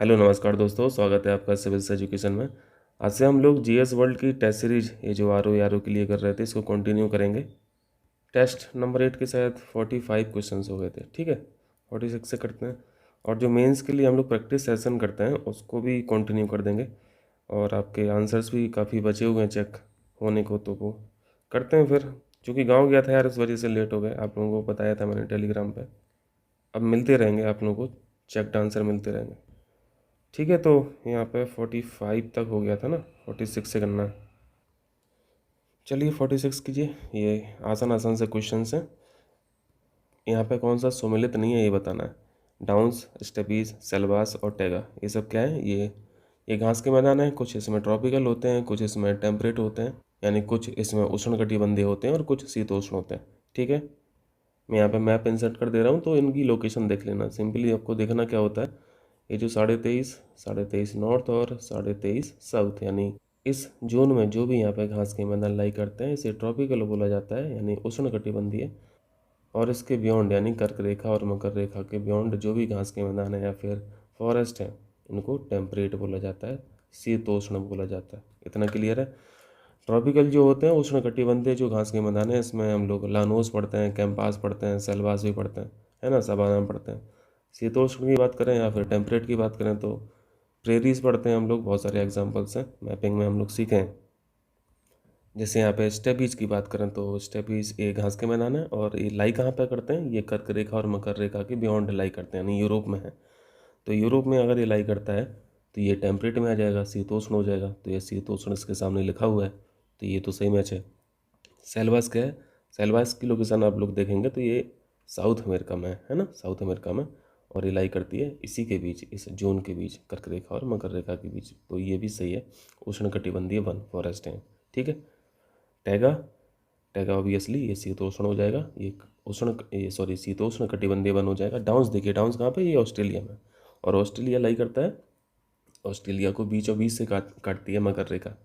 Hello नमस्कार दोस्तों, स्वागत है आपका सिविल्स एजुकेशन में। आज से हम लोग जीएस वर्ल्ड की टेस्ट सीरीज ये जो आर ओ के लिए कर रहे थे इसको कंटिन्यू करेंगे। टेस्ट नंबर 8 के शायद 45 क्वेश्चंस हो गए थे, ठीक है। 46 से करते हैं और जो मेंस के लिए हम लोग प्रैक्टिस सेशन करते हैं उसको भी कंटिन्यू कर देंगे। और आपके आंसर्स भी काफ़ी बचे हुए हैं चेक होने को, तो वो करते हैं फिर। चूँकि गाँव गया था यार, इस वजह से लेट हो गए। आप लोगों को बताया था मैंने टेलीग्राम पर। अब मिलते रहेंगे आप लोगों को, चेक आंसर मिलते रहेंगे, ठीक है। तो यहाँ पे 45 तक हो गया था ना, 46 से करना है। चलिए 46 कीजिए। ये आसान आसान से क्वेश्चन हैं। यहाँ पे कौन सा सुमेलित नहीं है ये बताना है। डाउन्स, स्टेपीज, सेल्वास और टैगा, ये सब क्या है? ये घास के मैदान है। कुछ इसमें ट्रॉपिकल होते हैं, कुछ इसमें टेम्परेट होते हैं, यानी कुछ इसमें उष्णकटिबंधीय होते हैं और कुछ शीतोष्ण होते हैं, ठीक है। मैं यहाँ पे मैप इंसर्ट कर दे रहा हूँ, तो इनकी लोकेशन देख लेना। सिंपली आपको देखना क्या होता है, ये जो 23.5 नॉर्थ और 23.5 साउथ, यानी इस जोन में जो भी यहाँ पे घास के मैदान लाई करते हैं इसे ट्रॉपिकल बोला जाता है, यानी उष्णकटिबंधीय। और इसके बियॉन्ड यानी कर्क रेखा और मकर रेखा के बियॉन्ड जो भी घास के मैदान है या फिर फॉरेस्ट है, इनको टेम्परेट बोला जाता है, शीतोष्ण बोला जाता है। इतना क्लियर है। ट्रॉपिकल जो होते हैं उष्णकटिबंधीय जो घास के मैदान है, इसमें हम लोग लानोस पढ़ते हैं, कैंपास पढ़ते हैं, सेल्वास भी पढ़ते हैं, है ना, सवाना पढ़ते हैं। शीतोष्ण की बात करें या फिर टेम्परेट की बात करें तो प्रेरीज पढ़ते हैं हम लोग। बहुत सारे एग्जांपल्स हैं मैपिंग में हम लोग सीखे हैं। जैसे यहाँ पे स्टेपीज की बात करें तो स्टेपीज ये घास के मैदान है और ये लाई कहाँ पे करते हैं, ये कर्क रेखा और मकर रेखा के बियॉन्ड लाई करते हैं, यानी यूरोप में है। तो यूरोप में अगर ये लाई करता है तो ये टेम्परेट में आ जाएगा, शीतोष्ण हो जाएगा। तो ये शीतोष्ण इसके सामने लिखा हुआ है, तो ये तो सही मैच है। सेल्वास क्या है? सेल्वास की लोकेशन आप लोग देखेंगे तो ये साउथ अमेरिका में है ना, साउथ अमेरिका में। और ये लाई करती है इसी के बीच, इस जोन के बीच, कर्क रेखा और मकर रेखा के बीच। तो ये भी सही है, उष्णकटिबंधीय वन फॉरेस्ट है, ठीक है। टैगा, टैगा ऑब्वियसली ये शीतोष्ण हो जाएगा, ये सॉरी शीतोष्ण कटिबंधीय वन हो जाएगा। डाउन्स देखिए, डाउन्स कहाँ पे? ये ऑस्ट्रेलिया में। और ऑस्ट्रेलिया लाई करता है, ऑस्ट्रेलिया को बीचों बीच से काटती है मकर रेखा।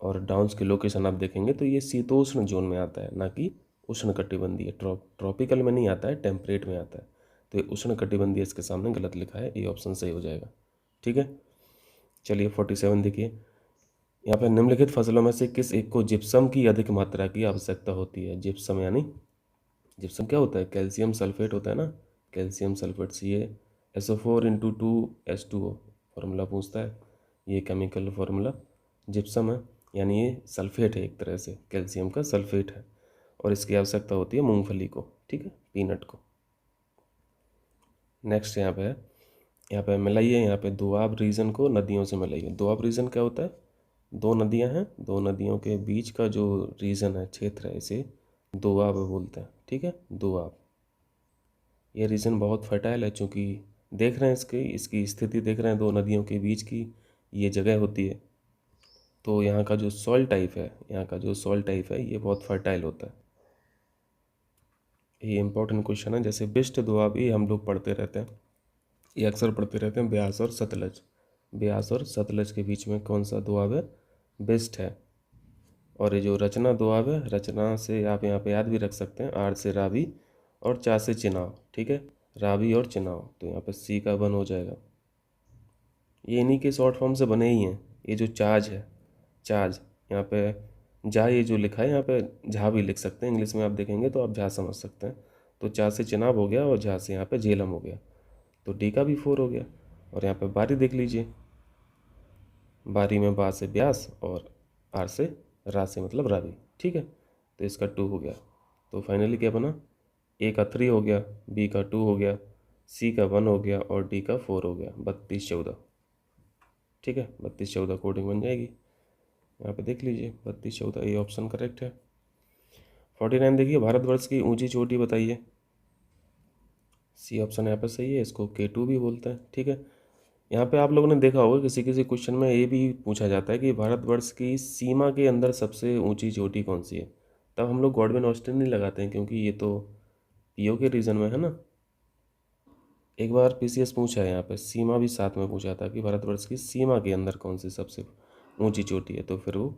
और डाउन्स की लोकेशन आप देखेंगे तो ये शीतोष्ण जोन में आता है, ना कि उष्णकटिबंधीय। ट्रॉपिकल में नहीं आता है, टेम्परेट में आता है। तो ये उष्णकटिबंधीय इसके सामने गलत लिखा है, ये ऑप्शन सही हो जाएगा, ठीक है। चलिए 47 देखिए। यहाँ पर निम्नलिखित फसलों में से किस एक को जिप्सम की अधिक मात्रा की आवश्यकता होती है? जिप्सम यानी, जिप्सम क्या होता है? कैल्शियम सल्फेट होता है ना, कैल्शियम सल्फेट। सी ए SO4 × 2H2O फार्मूला पूछता है, ये केमिकल फार्मूला जिप्सम है, यानी ये सल्फेट है, एक तरह से कैल्शियम का सल्फेट है। और इसकी आवश्यकता होती है मूंगफली को, ठीक है, पीनट को। नेक्स्ट यहाँ पे मिलाइए, यहाँ पे दोआब रीजन को नदियों से मिलाइए। दोआब रीजन क्या होता है? दो नदियाँ हैं, दो नदियों के बीच का जो रीजन है, क्षेत्र है, इसे दोआब बोलते हैं, ठीक है, दोआब। ये रीजन बहुत फर्टाइल है, चूँकि देख रहे हैं इसकी स्थिति देख रहे हैं, दो नदियों के बीच की ये जगह होती है। तो यहाँ का जो सॉइल टाइप है, यहाँ का जो सॉइल टाइप है ये बहुत फर्टाइल होता है। ये इंपॉर्टेंट क्वेश्चन है। जैसे बिस्ट दोआब ये हम लोग पढ़ते रहते हैं, ये अक्सर पढ़ते रहते हैं, ब्यास और सतलज। ब्यास और सतलज के बीच में कौन सा दोआब है? बिस्ट है। और ये जो रचना दोआब है, रचना से आप यहाँ पे याद भी रख सकते हैं, आर से रावी और चा से चिनाव, ठीक है, रावी और चिनाव। तो यहाँ पे सी का वन हो जाएगा। ये इन्हीं के शॉर्ट फॉर्म से बने ही हैं। ये जो चाज है, चाज, यहाँ पे झा ये जो लिखा है, यहाँ पे झा भी लिख सकते हैं, इंग्लिश में आप देखेंगे तो आप झा समझ सकते हैं। तो चा से चिनाब हो गया और झा से यहाँ पे झेलम हो गया, तो डी का भी 4 हो गया। और यहाँ पे बारी देख लीजिए, बारी में बा से ब्यास और आर से रा से मतलब रावी, ठीक है। तो इसका 2 हो गया। तो फाइनली क्या बना? ए का 3 हो गया, बी का 2 हो गया, सी का 1 हो गया और डी का 4 हो गया। 32-14, ठीक है, 32-14 कोडिंग बन जाएगी। यहाँ पे देख लीजिए 32-14, ये ऑप्शन करेक्ट है। 49 देखिए, भारतवर्ष की ऊंची चोटी बताइए। सी ऑप्शन यहाँ पे सही है, इसको K2 भी बोलते हैं, ठीक है। यहाँ पे आप लोगों ने देखा होगा किसी किसी क्वेश्चन में ये भी पूछा जाता है कि भारतवर्ष की सीमा के अंदर सबसे ऊंची चोटी कौन सी है। तब हम लोग गॉडविन ऑस्टिन नहीं लगाते हैं, क्योंकि ये तो पीओ के रीजन में है ना। एक बार पीसीएस पूछा है, यहाँ पे सीमा भी साथ में पूछा था कि भारतवर्ष की सीमा के अंदर कौन सी सबसे ऊंची चोटी है, तो फिर वो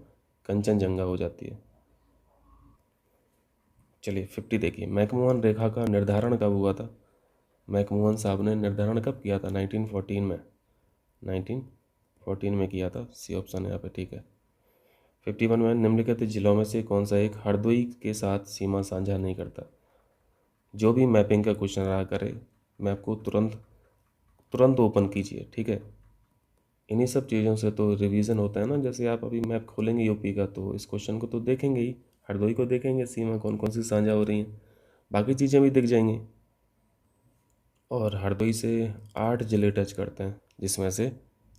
कंचनजंगा हो जाती है। चलिए 50 देखिए, मैकमोहन रेखा का निर्धारण कब हुआ था? मैकमोहन साहब ने निर्धारण कब किया था? 1914 में, 1914 में किया था। सी ऑप्शन यहाँ पे ठीक है। 51 में निम्नलिखित जिलों में से कौन सा एक हरदोई के साथ सीमा साझा नहीं करता? जो भी मैपिंग का क्वेश्चन रहा करे, मैप को तुरंत तुरंत ओपन कीजिए, ठीक है। इन्हीं सब चीज़ों से तो रिवीजन होता है ना। जैसे आप अभी मैप खोलेंगे यूपी का, तो इस क्वेश्चन को तो देखेंगे ही, हरदोई को देखेंगे, सीमा कौन कौन सी साझा हो रही हैं, बाकी चीज़ें भी दिख जाएंगी। और हरदोई से 8 जिले टच करते हैं, जिसमें से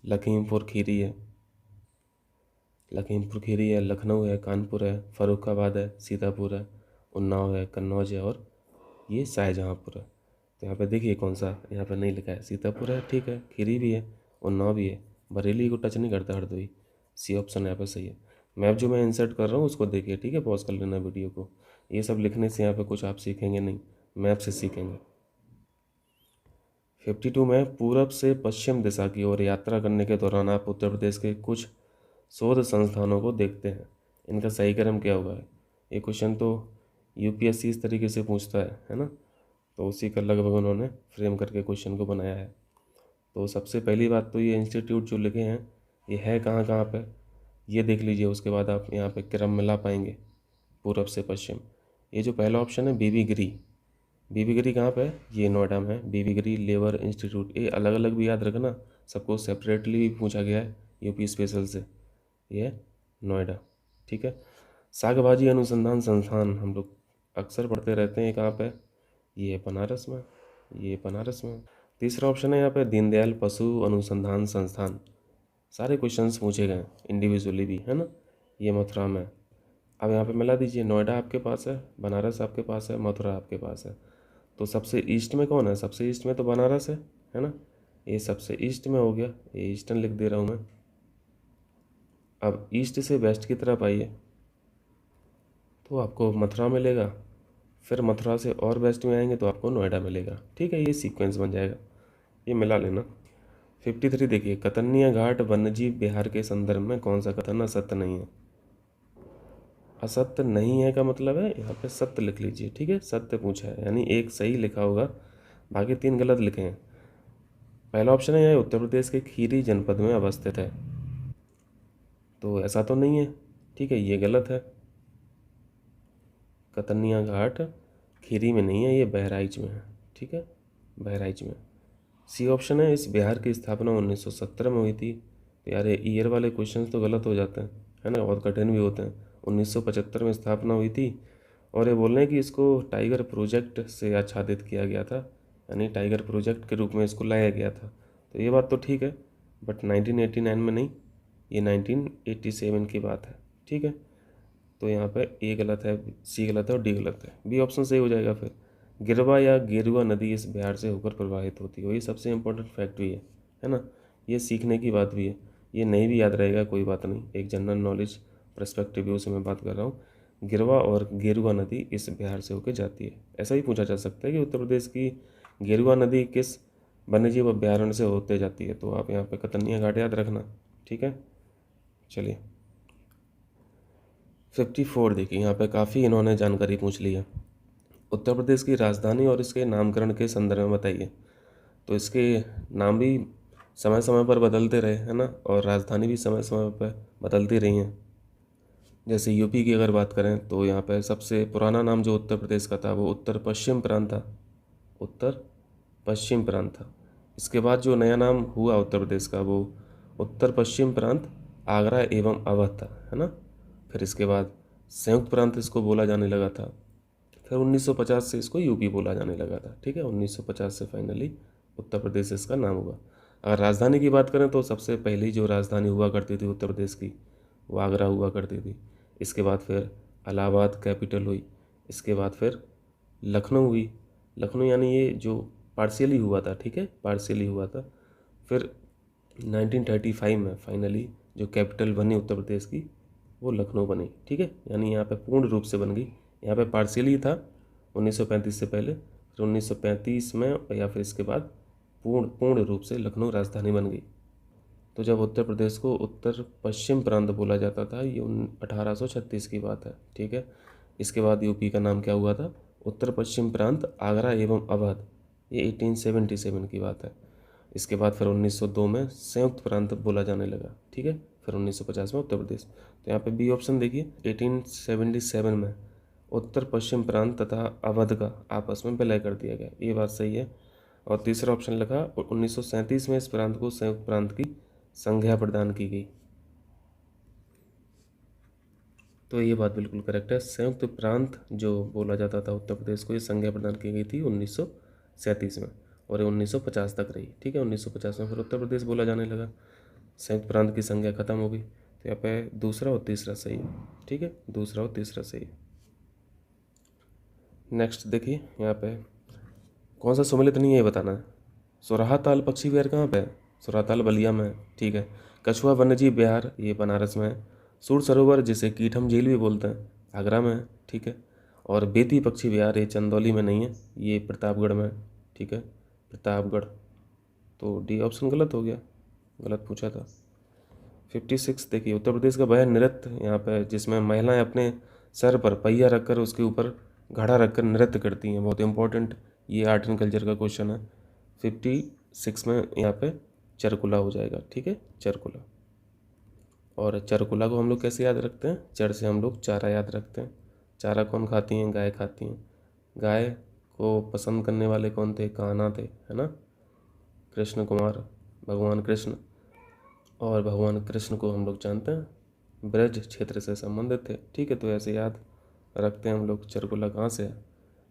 लखीमपुर खीरी है, लखनऊ है, कानपुर है, फर्रुखाबाद है, सीतापुर है, उन्नाव है, कन्नौज है, और ये शाहजहाँपुर है। तो यहाँ पे देखिए कौन सा यहाँ पे नहीं लिखा है, सीतापुर है, ठीक है, खीरी भी है, उन्नाव भी है, बरेली को टच नहीं करता हरदोई। सी ऑप्शन यहाँ पे सही है। मैप जो मैं इंसर्ट कर रहा हूँ उसको देखिए, ठीक है, पॉज कर लेना वीडियो को। ये सब लिखने से यहाँ पे कुछ आप सीखेंगे नहीं, मैप से सीखेंगे। 52 में पूरब से पश्चिम दिशा की ओर यात्रा करने के दौरान आप उत्तर प्रदेश के कुछ शोध संस्थानों को देखते हैं, इनका सही क्रम क्या होगा? ये क्वेश्चन तो यूपीएससी इस तरीके से पूछता है ना, तो उसी का लगभग उन्होंने फ्रेम करके क्वेश्चन को बनाया है। तो सबसे पहली बात तो ये इंस्टीट्यूट जो लिखे हैं ये है कहाँ कहाँ पे, ये देख लीजिए। उसके बाद आप यहाँ पे क्रम मिला पाएंगे, पूरब से पश्चिम। ये जो पहला ऑप्शन है बीबी गिरी, बीबी गिरी कहाँ पे है? ये नोएडा में है, बीबी गिरी लेबर इंस्टीट्यूट। ये अलग अलग भी याद रखना, सबको सेपरेटली भी पूछा गया है यूपी स्पेशल से। ये नोएडा, ठीक है। साग भाजी अनुसंधान संस्थान हम लोग अक्सर पढ़ते रहते हैं, कहाँ पे? ये बनारस में, ये बनारस में। तीसरा ऑप्शन है यहाँ पे दीनदयाल पशु अनुसंधान संस्थान। सारे क्वेश्चंस पूछे गए इंडिविजुअली भी, है ना। ये मथुरा में। अब यहाँ पे मिला दीजिए, नोएडा आपके पास है, बनारस आपके पास है, मथुरा आपके पास है। तो सबसे ईस्ट में कौन है? सबसे ईस्ट में तो बनारस है ना। ये सबसे ईस्ट में हो गया, ये ईस्टर्न लिख दे रहा हूँ मैं। अब ईस्ट से वेस्ट की तरफ आइए तो आपको मथुरा मिलेगा, फिर मथुरा से और वेस्ट में आएंगे तो आपको नोएडा मिलेगा, ठीक है। ये सीक्वेंस बन जाएगा, ये मिला लेना। 53 देखिए, कतन्निया घाट वन्यजीव बिहार के संदर्भ में कौन सा कथन असत्य नहीं है? असत्य नहीं है का मतलब है यहाँ पे सत्य लिख लीजिए, ठीक है। सत्य पूछा है यानी एक सही लिखा होगा, बाकी 3 गलत लिखे हैं। पहला ऑप्शन है यह उत्तर प्रदेश के खीरी जनपद में अवस्थित है, तो ऐसा तो नहीं है, ठीक है, ये गलत है। कतन्निया घाट खीरी में नहीं है, ये बहराइच में है, ठीक है, बहराइच में। सी ऑप्शन है इस बिहार की स्थापना 1917 में हुई थी। तो यार ये ईयर वाले क्वेश्चन तो गलत हो जाते हैं, है ना, बहुत कठिन भी होते हैं। 1975 में स्थापना हुई थी, और ये बोल रहे हैं कि इसको टाइगर प्रोजेक्ट से आच्छादित किया गया था, यानी टाइगर प्रोजेक्ट के रूप में इसको लाया गया था। तो ये बात तो ठीक है, बट 1989 में नहीं, ये 1987 की बात है, ठीक है। तो यहाँ पे ए गलत है, सी गलत है और डी गलत है, बी ऑप्शन सही हो जाएगा फिर। गिरवा या गेरुआ नदी इस बिहार से होकर प्रवाहित होती है, ये सबसे इम्पोर्टेंट फैक्ट भी है ना। ये सीखने की बात भी है, ये नहीं भी याद रहेगा कोई बात नहीं, एक जनरल नॉलेज पर्सपेक्टिव व्यू से मैं बात कर रहा हूँ। गिरवा और गेरुआ नदी इस बिहार से होकर जाती है। ऐसा ही पूछा जा सकता है कि उत्तर प्रदेश की गेरुआ नदी किस वन्यजीव अभ्यारण्य से होते जाती है, तो आप यहाँ पे कतन्निया घाट याद रखना, ठीक है। चलिए 54 देखिए, यहाँ पे काफ़ी इन्होंने जानकारी पूछ ली है। उत्तर प्रदेश की राजधानी और इसके नामकरण के संदर्भ में बताइए। तो इसके नाम भी समय समय पर बदलते रहे, है ना, और राजधानी भी समय समय पर बदलती रही हैं। जैसे यूपी की अगर बात करें तो यहाँ पर सबसे पुराना नाम जो उत्तर प्रदेश का था वो उत्तर पश्चिम प्रांत था, उत्तर पश्चिम प्रांत था। इसके बाद जो नया नाम हुआ उत्तर प्रदेश का वो उत्तर पश्चिम प्रांत आगरा एवं अवध था, है ना। फिर इसके बाद संयुक्त प्रांत इसको बोला जाने लगा था। फिर 1950 से इसको यूपी बोला जाने लगा था, ठीक है। 1950 से फाइनली उत्तर प्रदेश इसका नाम हुआ। अगर राजधानी की बात करें तो सबसे पहली जो राजधानी हुआ करती थी उत्तर प्रदेश की वो आगरा हुआ करती थी। इसके बाद फिर इलाहाबाद कैपिटल हुई, इसके बाद फिर लखनऊ हुई। लखनऊ यानी ये जो पार्शियली हुआ था, ठीक है, पार्शियली हुआ था। फिर 1935 में फाइनली जो कैपिटल बनी उत्तर प्रदेश की वो लखनऊ बनी, ठीक है, यानी यहाँ पे पूर्ण रूप से बन गई। यहाँ पे पार्शियली था 1935 से पहले, फिर 1935 में या फिर इसके बाद पूर्ण रूप से लखनऊ राजधानी बन गई। तो जब उत्तर प्रदेश को उत्तर पश्चिम प्रांत बोला जाता था ये 1836 की बात है, ठीक है। इसके बाद यूपी का नाम क्या हुआ था? उत्तर पश्चिम प्रांत आगरा एवं अवध। ये 1877 की बात है। इसके बाद फिर 1902 में संयुक्त प्रांत बोला जाने लगा, ठीक है। फिर 1950 में उत्तर प्रदेश। तो यहाँ पे बी ऑप्शन देखिए, 1877 में उत्तर पश्चिम प्रांत तथा अवध का आपस में विलय कर दिया गया, ये बात सही है। और तीसरा ऑप्शन लिखा 1937 में इस प्रांत को संयुक्त प्रांत की संज्ञा प्रदान की गई, तो ये बात बिल्कुल करेक्ट है। संयुक्त प्रांत जो बोला जाता था उत्तर प्रदेश को, ये संज्ञा प्रदान की गई थी 1937 में, और ये 1950 तक रही, ठीक है। 1950 में फिर उत्तर प्रदेश बोला जाने लगा, संयुक्त प्रांत की संज्ञा खत्म हो गई। तो यहाँ पे दूसरा और तीसरा सही है, ठीक है, दूसरा और तीसरा सही है। नेक्स्ट देखिए, यहाँ पे कौन सा सम्मिलित नहीं है ये बताना है। सोराहा ताल पक्षी विहार कहाँ पे है? सोराहा ताल बलिया में है, ठीक है। कछुआ वन्यजीव विहार ये बनारस में है। सूर सरोवर जिसे कीठम झील भी बोलते हैं, आगरा में है, ठीक है। और बेती पक्षी विहार ये चंदौली में नहीं है, ये प्रतापगढ़ में है, ठीक है, प्रतापगढ़। तो डी ऑप्शन गलत हो गया, गलत पूछा था। 56 देखिए, उत्तर प्रदेश का वह नृत्य यहाँ पे जिसमें महिलाएं अपने सर पर पहिया रखकर उसके ऊपर घड़ा रखकर नृत्य करती हैं, बहुत इंपॉर्टेंट, ये आर्ट एंड कल्चर का क्वेश्चन है। 56 में यहाँ पे चरकुला हो जाएगा, ठीक है, चरकुला। और चरकुला को हम लोग कैसे याद रखते हैं? चर से हम लोग चारा याद रखते हैं। चारा कौन खाती हैं? गाय खाती हैं। गाय को पसंद करने वाले कौन थे? कान्हा थे, है ना, कृष्ण कुमार, भगवान कृष्ण। और भगवान कृष्ण को हम लोग जानते हैं ब्रज क्षेत्र से संबंधित थे, ठीक है। तो ऐसे याद रखते हैं हम लोग। चरकुला कहाँ से है?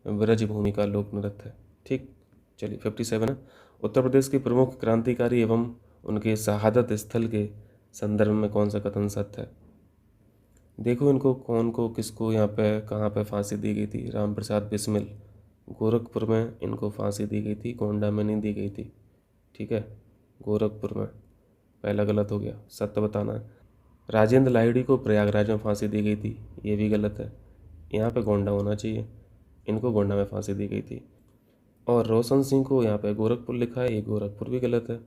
ब्रज भूमि का लोक नृत्य है, ठीक। चलिए 57 है, उत्तर प्रदेश के प्रमुख क्रांतिकारी एवं उनके शहादत स्थल के संदर्भ में कौन सा कथन सत्य है? देखो इनको कौन को किसको यहाँ पे कहाँ पे फांसी दी गई थी। राम प्रसाद बिस्मिल, गोरखपुर में इनको फांसी दी गई थी, गोंडा में नहीं दी गई थी, ठीक है, गोरखपुर में। पहला गलत हो गया, सत्य बताना है। राजेंद्र लाहिड़ी को प्रयागराज में फांसी दी गई थी, ये भी गलत है, यहाँ पे गोंडा होना चाहिए, इनको गोंडा में फांसी दी गई थी। और रोशन सिंह को यहाँ पे गोरखपुर लिखा है, ये गोरखपुर भी गलत है,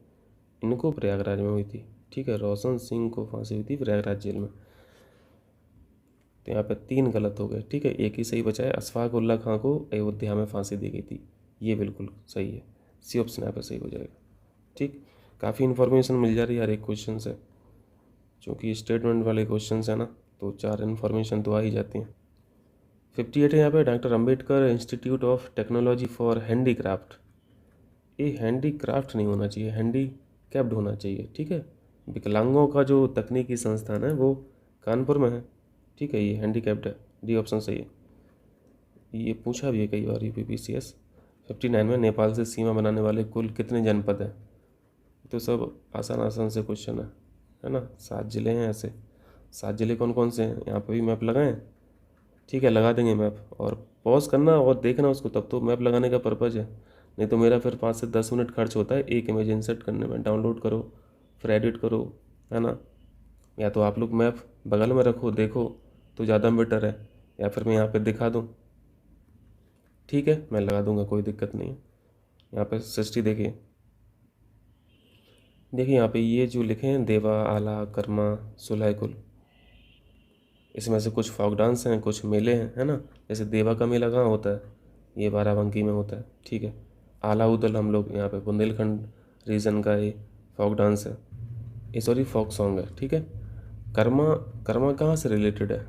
इनको प्रयागराज में हुई थी, ठीक है। रोशन सिंह को फांसी हुई थी प्रयागराज जेल में। तो यहाँ पे 3 गलत हो गए, ठीक है, एक ही सही बचा है। अशफाक उल्ला खां को अयोध्या में फांसी दी गई थी, ये बिल्कुल सही है, सी ऑप्शन यहाँ पे सही हो जाएगा, ठीक। काफ़ी इन्फॉर्मेशन मिल जा रही है यार एक क्वेश्चन से, क्योंकि स्टेटमेंट वाले क्वेश्चन है ना, तो 4 इन्फॉर्मेशन तो आ ही जाती हैं। 58 है यहाँ पे, doctor Ambedkar institute of technology for handicraft. ये हैंडीक्राफ्ट नहीं होना चाहिए, हैंडीकैप्ड होना चाहिए, ठीक है। विकलांगों का जो तकनीकी संस्थान है वो कानपुर में है, ठीक है, ये हैंडीकैप्ड है, डी ऑप्शन सही है। ये पूछा भी है कई बार UPPCS। 59 में नेपाल से सीमा बनाने वाले कुल कितने जनपद हैं? तो सब आसान आसान से क्वेश्चन है ना। 7 जिले हैं ऐसे। 7 जिले कौन कौन से हैं? यहाँ पे भी मैप लगाएं, ठीक है, लगा देंगे मैप। और पॉज करना और देखना उसको, तब तो मैप लगाने का पर्पज़ है, नहीं तो मेरा फिर 5 से 10 मिनट खर्च होता है एक इमेज इंसर्ट करने में। डाउनलोड करो, फिर एडिट करो, है ना। या तो आप लोग मैप बगल में रखो, देखो तो ज़्यादा बेटर है, या फिर मैं यहाँ पे दिखा दूँ, ठीक है, मैं लगा दूंगा, कोई दिक्कत नहीं है। यहाँ पे सृष्टि देखिए, यहाँ पे ये जो लिखे हैं देवा, आला, कर्मा, सुलहकुल, इसमें से कुछ फोक डांस हैं, कुछ मेले हैं, है ना। जैसे देवा का मेला कहाँ होता है? ये बाराबंकी में होता है, ठीक है। आला उदल हम लोग यहाँ पे बुंदेलखंड रीजन का ये फोक डांस है, ये सॉरी फोक सॉन्ग है, ठीक है। कर्मा, कर्मा कहाँ से रिलेटेड है?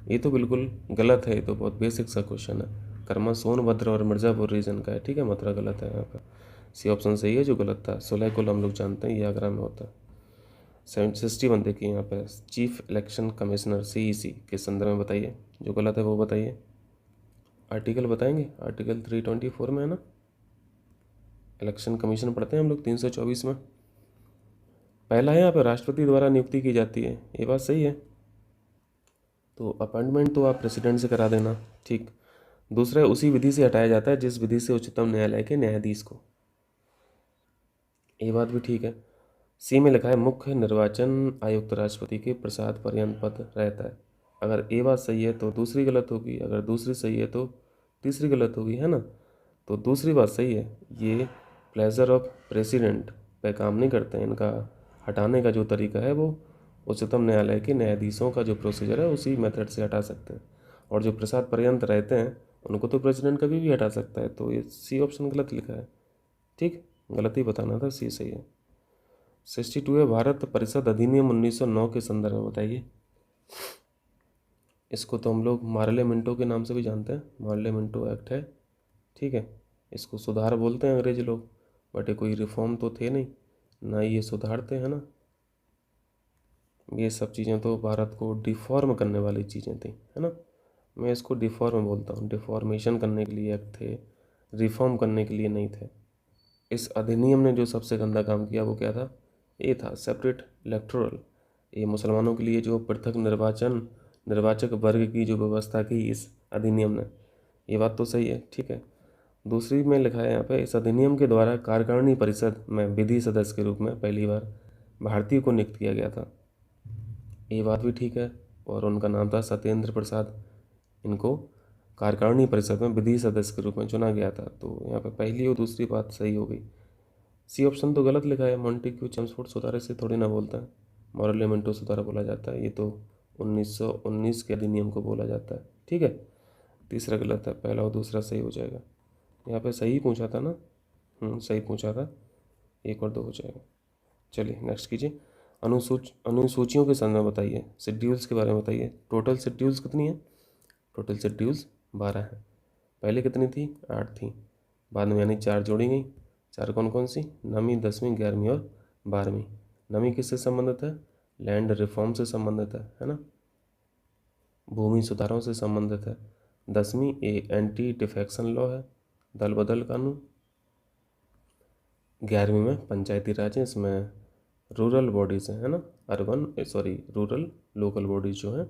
ये तो बिल्कुल गलत है, ये तो बहुत बेसिक सा क्वेश्चन है। कर्मा सोनभद्र और मिर्ज़ापुर रीजन का है, ठीक है, मथुरा गलत है यहाँ पर, सी ऑप्शन सही है जो गलत था। सुलहकुल हम लोग जानते हैं, ये आगरा में होता है। 761 देखिए यहाँ पर, चीफ इलेक्शन कमिश्नर CEC के संदर्भ में बताइए, जो गलत है वो बताइए। आर्टिकल बताएंगे, आर्टिकल 324 में है ना, इलेक्शन कमीशन पढ़ते हैं हम लोग 324 में। पहला है यहाँ पर राष्ट्रपति द्वारा नियुक्ति की जाती है, ये बात सही है, तो अपॉइंटमेंट तो आप प्रेसिडेंट से करा देना, ठीक। दूसरा है उसी विधि से हटाया जाता है जिस विधि से उच्चतम न्यायालय के न्यायाधीश को, ये बात भी ठीक है। सी में लिखा है मुख्य निर्वाचन आयुक्त राष्ट्रपति के प्रसाद पर्यंत पद रहता है। अगर ये बात सही है तो दूसरी गलत होगी, अगर दूसरी सही है तो तीसरी गलत होगी, है ना। तो दूसरी बात सही है, ये प्लेजर ऑफ प्रेसिडेंट पे काम नहीं करते हैं, इनका हटाने का जो तरीका है वो उच्चतम न्यायालय के न्यायाधीशों का जो प्रोसीजर है उसी मेथड से हटा सकते हैं। और जो प्रसाद पर्यंत रहते हैं उनको तो प्रेसिडेंट कभी भी हटा सकता है, तो ये सी ऑप्शन गलत लिखा है, ठीक, गलत ही बताना था, सी सही है। 62 है, भारत परिषद अधिनियम 1909 के संदर्भ में बताइए। इसको तो हम लोग मार्ले मिंटो के नाम से भी जानते हैं, मार्ले मिंटो एक्ट है, ठीक है। इसको सुधार बोलते हैं अंग्रेज लोग, बट ये कोई रिफॉर्म तो थे नहीं, ना ये सुधारते हैं ना। ये सब चीज़ें तो भारत को डिफॉर्म करने वाली चीज़ें थी, है ना। मैं इसको डिफॉर्म बोलता हूँ, डिफॉर्मेशन करने के लिए एक्ट थे, रिफॉर्म करने के लिए नहीं थे। इस अधिनियम ने जो सबसे गंदा काम किया वो क्या था, ये था सेपरेट इलेक्टोरल, ये मुसलमानों के लिए जो पृथक निर्वाचक वर्ग की जो व्यवस्था की इस अधिनियम ने, ये बात तो सही है, ठीक है। दूसरी में लिखा है यहाँ पे, इस अधिनियम के द्वारा कार्यकारिणी परिषद में विधि सदस्य के रूप में पहली बार भारतीय को नियुक्त किया गया था, ये बात भी ठीक है। और उनका नाम था सत्येंद्र प्रसाद, इनको कार्यकारिणी परिषद में विधि सदस्य के रूप में चुना गया था। तो यहाँ पे पहली और दूसरी बात सही हो गई। सी ऑप्शन तो गलत लिखा है, मॉन्टेक्यू चेम्सफोर्ड सुधारे से थोड़ी ना बोलता है, मॉरेले मिंटो सुधारा बोला जाता है, ये तो 1919 के अधिनियम को बोला जाता है, ठीक है। तीसरा गलत है, पहला और दूसरा सही हो जाएगा। यहाँ पे सही पूछा था ना, सही पूछा था, एक और दो हो जाएगा। चलिए नेक्स्ट कीजिए। अनुसूचियों के संदर्भ में बताइए, शेड्यूल्स के बारे में बताइए। टोटल शेड्यूल्स कितनी है, टोटल शेड्यूल्स 12 हैं। पहले कितनी थी, 8 थी, बाद में यानी 4 जोड़ी गई। 4 कौन कौन सी, 9वीं 10वीं 11वीं और 12वीं। 9वीं किससे संबंधित है, लैंड रिफॉर्म से संबंधित है ना, भूमि सुधारों से संबंधित है। 10वीं एंटी डिफेक्शन लॉ है, दल बदल कानून। 11वीं में पंचायती राज है, इसमें रूरल बॉडीज़ हैं, है ना, रूरल लोकल बॉडीज़ जो हैं,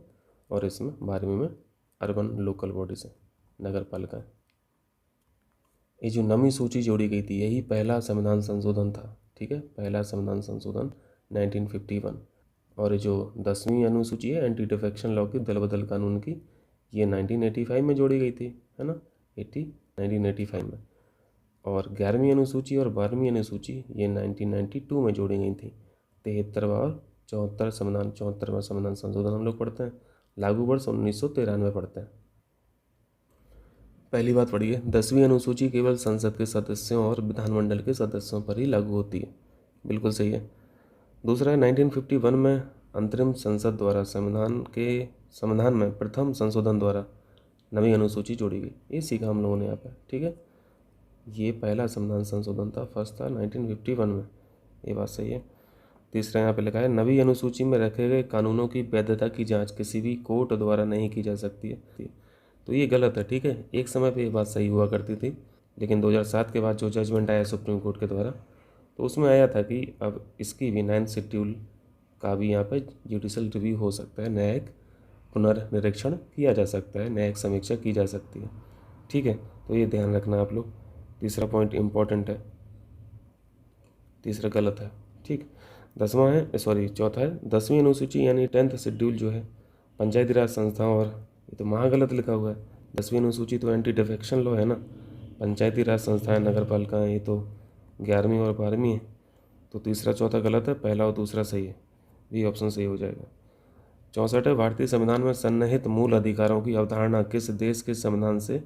और इसमें 12वीं में अर्बन लोकल बॉडीज़ हैं, नगर पालिका। ये जो 9वीं सूची जोड़ी गई थी यही पहला संविधान संशोधन था, ठीक है, पहला संविधान संशोधन 1951। और ये जो 10वीं अनुसूची है एंटी डिफेक्शन लॉ की, दल बदल कानून की, ये 1985 में जोड़ी गई थी, है ना, 1985 में। और 11वीं अनुसूची और 12वीं अनुसूची ये 1992 में जोड़ी गई थी। 73वां और 74वां संविधान संशोधन हम लोग पढ़ते हैं, लागू वर्ष 1993 पढ़ते हैं। पहली बात पढ़िए, 10वीं अनुसूची केवल संसद के सदस्यों और विधानमंडल के सदस्यों पर ही लागू होती है, बिल्कुल सही है। दूसरा है, 1951 में अंतरिम संसद द्वारा संविधान में प्रथम संशोधन द्वारा 9वीं अनुसूची जोड़ी गई, ये सीखा हम लोगों ने यहाँ पर, ठीक है। ये पहला संविधान संशोधन था, फर्स्ट था 1951 में, ये बात सही है। तीसरा यहाँ पे लिखा है, 9वीं अनुसूची में रखे गए कानूनों की वैधता की जांच किसी भी कोर्ट द्वारा नहीं की जा सकती है, तो ये गलत है, ठीक है। एक समय पे ये बात सही हुआ करती थी, लेकिन 2007 के बाद जो जजमेंट आया सुप्रीम कोर्ट के द्वारा, तो उसमें आया था कि अब इसकी भी 9th शेड्यूल का भी यहाँ पे जुडिशल रिव्यू हो सकता है, न्यायिक पुनर्निरीक्षण किया जा सकता है, न्यायिक समीक्षा की जा सकती है, ठीक है। तो ये ध्यान रखना आप लोग। तीसरा पॉइंट इम्पॉर्टेंट है, तीसरा गलत है, ठीक। चौथा है, 10वीं अनुसूची यानी 10th शेड्यूल जो है पंचायती राज संस्थाओं, और ये तो महागलत लिखा हुआ है। 10वीं अनुसूची तो एंटी डिफेक्शन लॉ है ना, पंचायती राज संस्थाएं नगर पालिकाएँ ये तो 11वीं और 12वीं है। तो तीसरा चौथा गलत है, पहला और दूसरा सही है, बी ऑप्शन सही हो जाएगा। 64 है, भारतीय संविधान में सन्निहित मूल अधिकारों की अवधारणा किस देश के संविधान से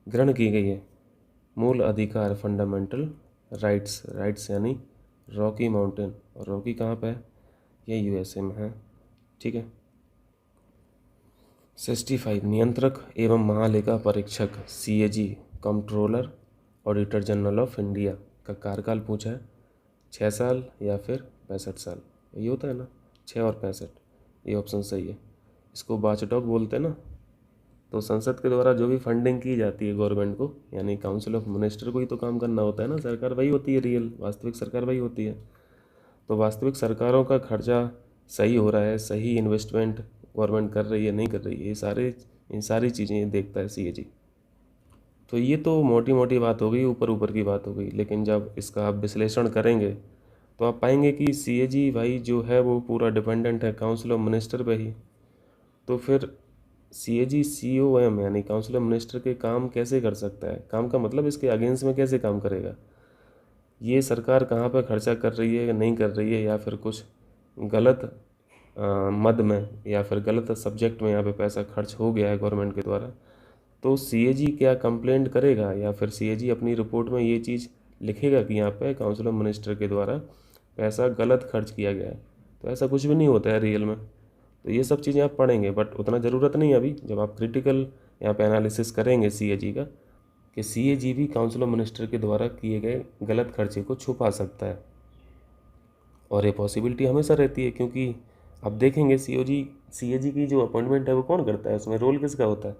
ग्रहण की गई है। मूल अधिकार, फंडामेंटल राइट्स यानी रॉकी माउंटेन, और रॉकी कहाँ पे है, ये यूएसए में है, ठीक है। 65, नियंत्रक एवं महालेखा परीक्षक CAG, controller auditor general of India का कार्यकाल पूछा है, 6 साल या फिर 65 साल, ये होता है ना, 6 और 65, ये ऑप्शन सही है। इसको वाचडॉग बोलते हैं ना। तो संसद के द्वारा जो भी फंडिंग की जाती है गवर्नमेंट को, यानी काउंसिल ऑफ मिनिस्टर को ही तो काम करना होता है ना, सरकार वही होती है, रियल वास्तविक सरकार वही होती है। तो वास्तविक सरकारों का खर्चा सही हो रहा है, सही इन्वेस्टमेंट गवर्नमेंट कर रही है नहीं कर रही है, ये सारी चीज़ें देखता है सीएजी। तो ये तो मोटी मोटी बात हो गई, ऊपर ऊपर की बात हो गई, लेकिन जब इसका आप विश्लेषण करेंगे तो आप पाएंगे कि सीएजी भाई जो है वो पूरा डिपेंडेंट है काउंसिल ऑफ मिनिस्टर पे ही। तो फिर सीएजी सीओएम यानी काउंसिल ऑफ मिनिस्टर के काम कैसे कर सकता है, काम का मतलब इसके अगेंस्ट में कैसे काम करेगा, ये सरकार कहाँ पर खर्चा कर रही है या नहीं कर रही है, या फिर कुछ गलत मद में या फिर गलत सब्जेक्ट में यहाँ पे पैसा खर्च हो गया है गवर्नमेंट के द्वारा, तो सीएजी क्या कंप्लेंट करेगा, या फिर सीएजी अपनी रिपोर्ट में ये चीज़ लिखेगा कि यहाँ पे काउंसिल ऑफ मिनिस्टर के द्वारा पैसा गलत खर्च किया गया है, तो ऐसा कुछ भी नहीं होता है रियल में। तो ये सब चीज़ें आप पढ़ेंगे, बट उतना ज़रूरत नहीं है अभी। जब आप क्रिटिकल यहाँ पे एनालिसिस करेंगे CAG का, कि CAG भी काउंसिल ऑफ मिनिस्टर के द्वारा किए गए गलत खर्चे को छुपा सकता है, और ये पॉसिबिलिटी हमेशा रहती है, क्योंकि आप देखेंगे CAG की जो अपॉइंटमेंट है वो कौन करता है, उसमें रोल किसका होता है?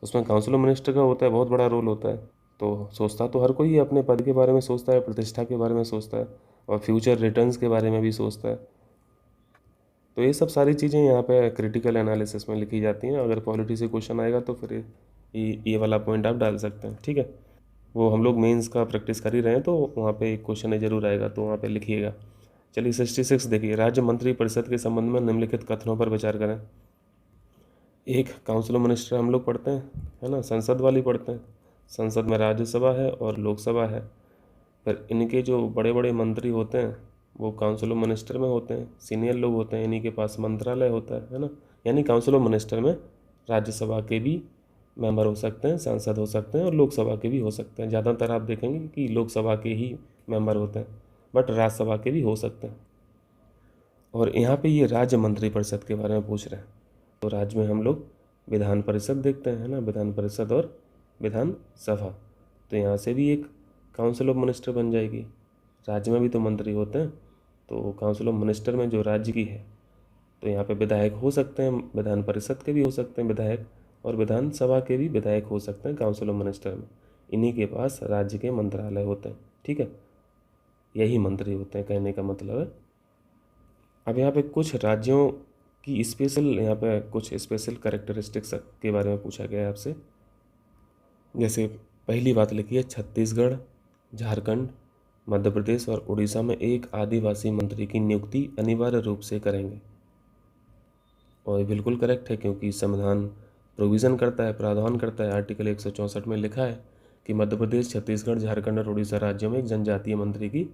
उसमें काउंसिल ऑफ मिनिस्टर का होता है, बहुत बड़ा रोल होता है। तो सोचता तो हर कोई अपने पद के बारे में सोचता है, प्रतिष्ठा के बारे में सोचता है, और फ्यूचर रिटर्न्स के बारे में भी सोचता है। तो ये सब सारी चीज़ें यहाँ पे क्रिटिकल एनालिसिस में लिखी जाती हैं। अगर पॉलिटी से क्वेश्चन आएगा तो फिर ये वाला पॉइंट आप डाल सकते हैं, ठीक है। वो हम लोग मेंस का प्रैक्टिस कर ही रहे हैं, तो वहाँ पे एक क्वेश्चन ज़रूर आएगा, तो वहाँ पे लिखिएगा। चलिए 66 देखिए, राज्य मंत्री परिषद के संबंध में निम्नलिखित कथनों पर विचार करें। एक, काउंसिल ऑफ मिनिस्टर हम लोग पढ़ते हैं, है ना, संसद वाली पढ़ते हैं। संसद में राज्यसभा है और लोकसभा है। फिर इनके जो बड़े बड़े मंत्री होते हैं वो काउंसिल ऑफ मिनिस्टर में होते हैं, सीनियर लोग होते हैं, इन्हीं के पास मंत्रालय होता है ना। यानी काउंसिल ऑफ मिनिस्टर में राज्यसभा के भी मेंबर हो सकते हैं, सांसद हो सकते हैं, और लोकसभा के भी हो सकते हैं। ज़्यादातर आप देखेंगे कि लोकसभा के ही मेंबर होते हैं, बट राज्यसभा के भी हो सकते हैं। और यहाँ पे ये राज्य मंत्री परिषद के बारे में पूछ रहे हैं, तो राज्य में हम लोग विधान परिषद देखते हैं, है ना, विधान परिषद और विधानसभा। तो यहाँ से भी एक काउंसिल ऑफ मिनिस्टर बन जाएगी। राज्य में भी तो मंत्री होते हैं, तो काउंसिल ऑफ मिनिस्टर में जो राज्य की है, तो यहाँ पे विधायक हो सकते हैं, विधान परिषद के भी हो सकते हैं विधायक, और विधानसभा के भी विधायक हो सकते हैं काउंसिल ऑफ मिनिस्टर में। इन्हीं के पास राज्य के मंत्रालय होते हैं, ठीक है, यही मंत्री होते हैं, कहने का मतलब है। अब यहाँ पे कुछ राज्यों की स्पेशल, यहाँ पे कुछ स्पेशल कैरेक्टरिस्टिक्स के बारे में पूछा गया है आपसे। जैसे पहली बात लिखी है, छत्तीसगढ़, झारखंड, मध्य प्रदेश और उड़ीसा में एक आदिवासी मंत्री की नियुक्ति अनिवार्य रूप से करेंगे। और ये बिल्कुल करेक्ट है, क्योंकि संविधान प्रोविज़न करता है, प्रावधान करता है, आर्टिकल 164 में लिखा है कि मध्य प्रदेश, छत्तीसगढ़, झारखंड और उड़ीसा राज्यों में एक जनजातीय मंत्री की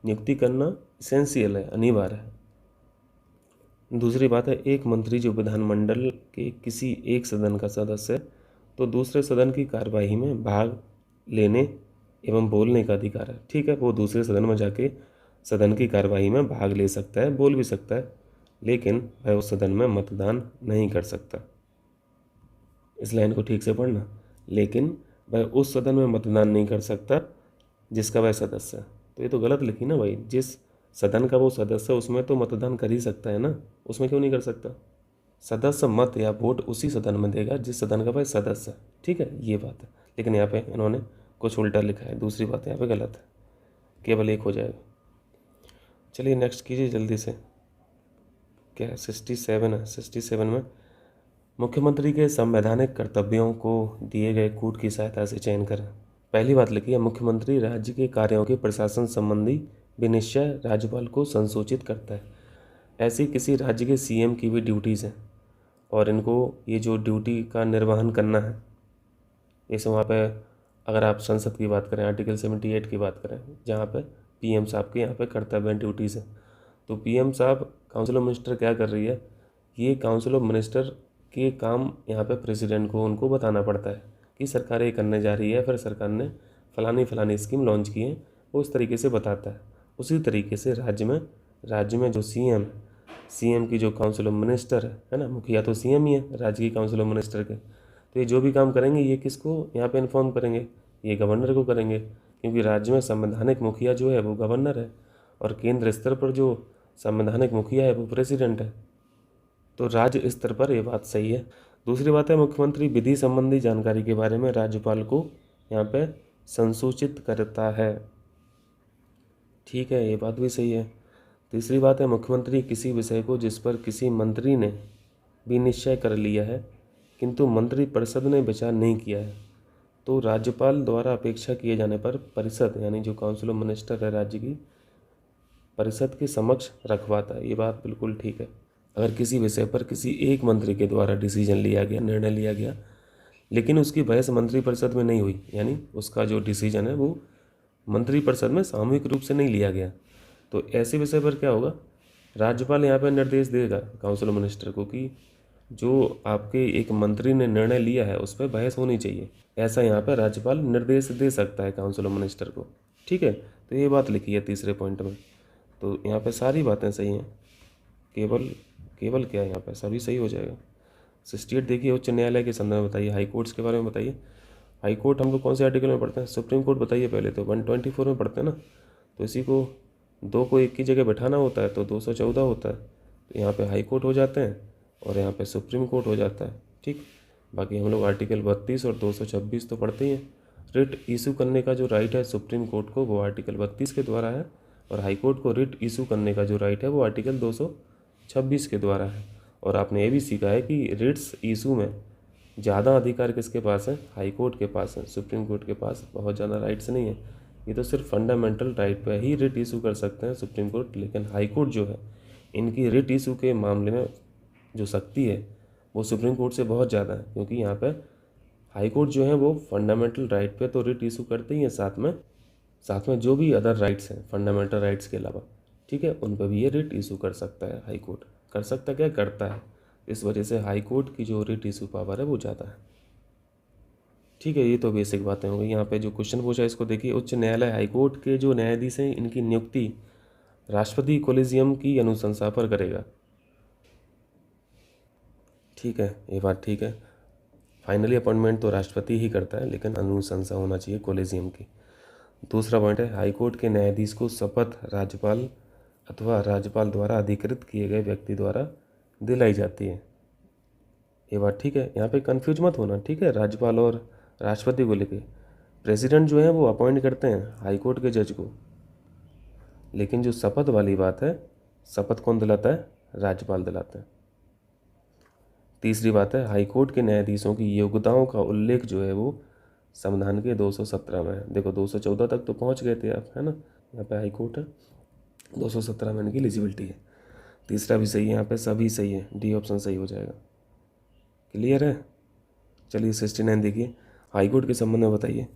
नियुक्ति करना इसेंशियल है, अनिवार्य है। दूसरी बात है, एक मंत्री जो विधानमंडल के किसी एक सदन का सदस्य है, तो दूसरे सदन की कार्यवाही में भाग लेने एवं बोलने का अधिकार है, ठीक है। वो दूसरे सदन में जाके सदन की कार्यवाही में भाग ले सकता है, बोल भी सकता है, लेकिन वह उस सदन में मतदान नहीं कर सकता। इस लाइन को ठीक से पढ़ना, लेकिन वह उस सदन में मतदान नहीं कर सकता जिसका वह सदस्य है। तो ये तो गलत लिखी ना भाई, जिस सदन का वो सदस्य है उसमें तो मतदान कर ही सकता है ना, उसमें क्यों नहीं कर सकता? सदस्य मत या वोट उसी सदन में देगा जिस सदन का वह सदस्य है, ठीक है, ये बात है। लेकिन यहाँ पे इन्होंने कुछ उल्टा लिखा है, दूसरी बात यहाँ पे गलत है, केवल एक हो जाएगा। चलिए नेक्स्ट कीजिए जल्दी से। क्या है, 67 है। 67 में मुख्यमंत्री के संवैधानिक कर्तव्यों को दिए गए कूट की सहायता से चयन करें। पहली बात लिखी है, मुख्यमंत्री राज्य के कार्यों के प्रशासन संबंधी विनिश्चय राज्यपाल को संसूचित करता है। ऐसी किसी राज्य के CM की भी ड्यूटीज़ हैं, और इनको ये जो ड्यूटी का निर्वहन करना है, जैसे वहाँ पे अगर आप संसद की बात करें, आर्टिकल 78 की बात करें, जहाँ पे PM साहब के यहाँ पे कर्तव्य ड्यूटीज़ हैं, तो PM साहब, काउंसिल ऑफ मिनिस्टर क्या कर रही है, ये काउंसिल ऑफ मिनिस्टर के काम यहाँ पे प्रेसिडेंट को उनको बताना पड़ता है कि सरकार ये करने जा रही है, फिर सरकार ने फलानी स्कीम लॉन्च की है, वो इस तरीके से बताता है। उसी तरीके से राज्य में जो CM की जो काउंसिल ऑफ मिनिस्टर है ना, मुखिया तो CM ही है राज्य की काउंसिल ऑफ मिनिस्टर के, तो ये जो भी काम करेंगे ये किसको यहाँ पे इन्फॉर्म करेंगे, ये गवर्नर को करेंगे, क्योंकि राज्य में संवैधानिक मुखिया जो है वो गवर्नर है, और केंद्र स्तर पर जो संवैधानिक मुखिया है वो प्रेसिडेंट है। तो राज्य स्तर पर ये बात सही है। दूसरी बात है, मुख्यमंत्री विधि संबंधी जानकारी के बारे में राज्यपाल को यहाँ पे संसूचित करता है, ठीक है, ये बात भी सही है। तीसरी बात है, मुख्यमंत्री किसी विषय को जिस पर किसी मंत्री ने भी निश्चय कर लिया है किंतु मंत्री परिषद ने विचार नहीं किया है, तो राज्यपाल द्वारा अपेक्षा किए जाने पर परिषद, यानी जो काउंसिल ऑफ मिनिस्टर है राज्य की, परिषद के समक्ष रखवाता है। ये बात बिल्कुल ठीक है। अगर किसी विषय पर किसी एक मंत्री के द्वारा डिसीजन लिया गया, निर्णय लिया गया, लेकिन उसकी बहस मंत्रिपरिषद में नहीं हुई, यानी उसका जो डिसीजन है वो मंत्रिपरिषद में सामूहिक रूप से नहीं लिया गया, तो ऐसे विषय पर क्या होगा, राज्यपाल यहाँ पर निर्देश देगा काउंसिल ऑफ मिनिस्टर को कि जो आपके एक मंत्री ने निर्णय लिया है उस पर बहस होनी चाहिए। ऐसा यहाँ पर राज्यपाल निर्देश दे सकता है काउंसिल ऑफ मिनिस्टर को, ठीक है, तो ये बात लिखी है तीसरे पॉइंट में। तो यहाँ पे सारी बातें सही हैं, केवल क्या है यहाँ पे, सभी सही हो जाएगा। 68 देखिए, उच्च न्यायालय के संदर्भ में बताइए, हाई कोर्ट्स के बारे में बताइए। हाई कोर्ट हम लोग कौन से आर्टिकल में पढ़ते हैं? सुप्रीम कोर्ट बताइए पहले तो, 124 में पढ़ते हैं ना। तो इसी को दो को एक की जगह बैठाना होता है तो 214 होता है, तो यहाँ पे हाई कोर्ट हो जाते हैं और यहाँ पे सुप्रीम कोर्ट हो जाता है। ठीक, बाकी हम लोग आर्टिकल 32 और 226 तो पढ़ते ही हैं। रिट इशू करने का जो राइट है सुप्रीम कोर्ट को, वो आर्टिकल 32 के द्वारा है, और हाई कोर्ट को रिट इशू करने का जो राइट है वो आर्टिकल 226 के द्वारा है। और आपने ये भी सीखा है कि रिट्स इशू में ज़्यादा अधिकार किसके पास है? हाई कोर्ट के पास है, सुप्रीम कोर्ट के पास बहुत ज़्यादा राइट्स नहीं है। ये तो सिर्फ फंडामेंटल राइट पे ही रिट इशू कर सकते हैं सुप्रीम कोर्ट, लेकिन हाई कोर्ट जो है इनकी रिट इशू के मामले में जो शक्ति है वो सुप्रीम कोर्ट से बहुत ज़्यादा है, क्योंकि यहाँ पे हाई कोर्ट जो है वो फंडामेंटल राइट पे तो रिट इशू करते ही हैं, साथ में जो भी अदर राइट्स हैं फंडामेंटल राइट्स के अलावा, ठीक है, उन पर भी ये रिट इशू कर सकता है। हाई कोर्ट कर सकता क्या, करता है। इस वजह से हाई कोर्ट की जो रिट इशू पावर है वो ज़्यादा है। ठीक है, ये तो बेसिक बातें हो गई। यहाँ पे जो क्वेश्चन पूछा है इसको देखिए, उच्च न्यायालय हाई कोर्ट के जो न्यायाधीश हैं इनकी नियुक्ति राष्ट्रपति कोलिजियम की अनुशंसा पर करेगा। ठीक है, ये बात ठीक है, फाइनली अपॉइंटमेंट तो राष्ट्रपति ही करता है, लेकिन अनुशंसा होना चाहिए कोलिजियम की। दूसरा पॉइंट है, हाईकोर्ट के न्यायाधीश को शपथ राज्यपाल अथवा राज्यपाल द्वारा अधिकृत किए गए व्यक्ति द्वारा दिलाई जाती है। ये बात ठीक है, यहाँ पे कंफ्यूज मत होना, ठीक है। राज्यपाल और राष्ट्रपति को लेके प्रेसिडेंट जो है वो अपॉइंट करते हैं हाईकोर्ट के जज को, लेकिन जो शपथ वाली बात है, शपथ कौन दिलाता है? राज्यपाल दिलाता है। तीसरी बात है, हाईकोर्ट के न्यायाधीशों की योग्यताओं का उल्लेख जो है वो संविधान के 217 में है। देखो 214 तक तो पहुंच गए थे आप, है ना। यहाँ पे हाईकोर्ट है, 217 में इनकी एलिजिबिलिटी है। तीसरा भी सही है, यहाँ पे सभी सही है, डी ऑप्शन सही हो जाएगा। क्लियर है? चलिए 69 देखिए, हाईकोर्ट के संबंध में बताइए।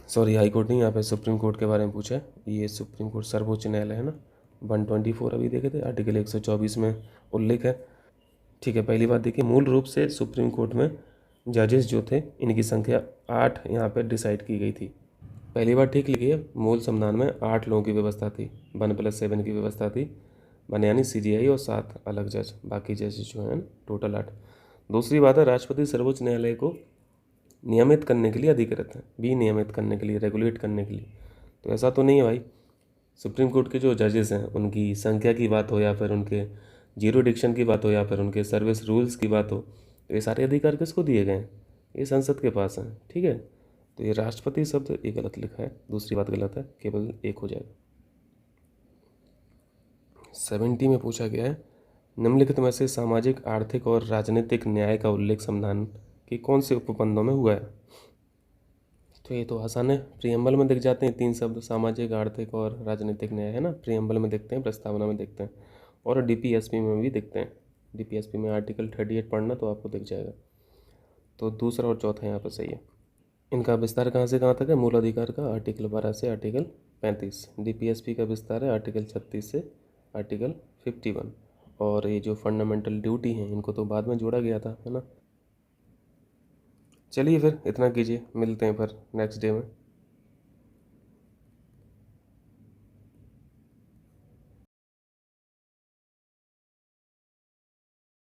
सॉरी, हाईकोर्ट नहीं, यहाँ पे सुप्रीम कोर्ट के बारे में पूछा है। ये सुप्रीम कोर्ट सर्वोच्च न्यायालय है ना। 124 अभी देखे थे, आर्टिकल 124 में उल्लेख है। ठीक है, पहली बात देखिए, मूल रूप से सुप्रीम कोर्ट में जजेस जो थे इनकी संख्या 8 यहाँ पे डिसाइड की गई थी। पहली बात ठीक लिखी है, मूल संविधान में 8 लोगों की व्यवस्था थी, 1+7 की व्यवस्था थी, माने यानी CJI और 7 अलग जज, बाकी जज जो हैं टोटल 8। दूसरी बात है, राष्ट्रपति सर्वोच्च न्यायालय को नियमित करने के लिए अधिकृत है, नियमित करने के लिए, रेगुलेट करने के लिए। तो ऐसा तो नहीं है भाई, सुप्रीम कोर्ट के जो जजेस हैं उनकी संख्या की बात हो या फिर उनके ज्यूरिडिक्शन की बात हो या फिर उनके सर्विस रूल्स की बात हो, तो ये सारे अधिकार किसको दिए गए हैं? ये संसद के पास हैं, ठीक है। तो ये राष्ट्रपति शब्द ये गलत लिखा है, दूसरी बात गलत है, केवल एक हो जाएगा। 70 में पूछा गया है, निम्नलिखित में से सामाजिक, आर्थिक और राजनीतिक न्याय का उल्लेख संविधान के कौन से उपबंधों में हुआ है? तो ये तो आसान है, प्रियम्बल में दिख जाते हैं 3 शब्द, सामाजिक, आर्थिक और राजनीतिक न्याय, है ना। प्रियम्बल में दिखते हैं, प्रस्तावना में दिखते हैं, और DPSP में भी दिखते हैं। DPSP में आर्टिकल 38 पढ़ना तो आपको दिख जाएगा। तो दूसरा और चौथा यहाँ पर सही है। इनका विस्तार कहाँ से कहाँ तक है? मूल अधिकार का आर्टिकल 12 से आर्टिकल 35। DPSP का विस्तार है आर्टिकल 36 से आर्टिकल 51। और ये जो फंडामेंटल ड्यूटी हैं इनको तो बाद में जोड़ा गया था, है ना। चलिए फिर इतना कीजिए, मिलते हैं फिर नेक्स्ट डे में।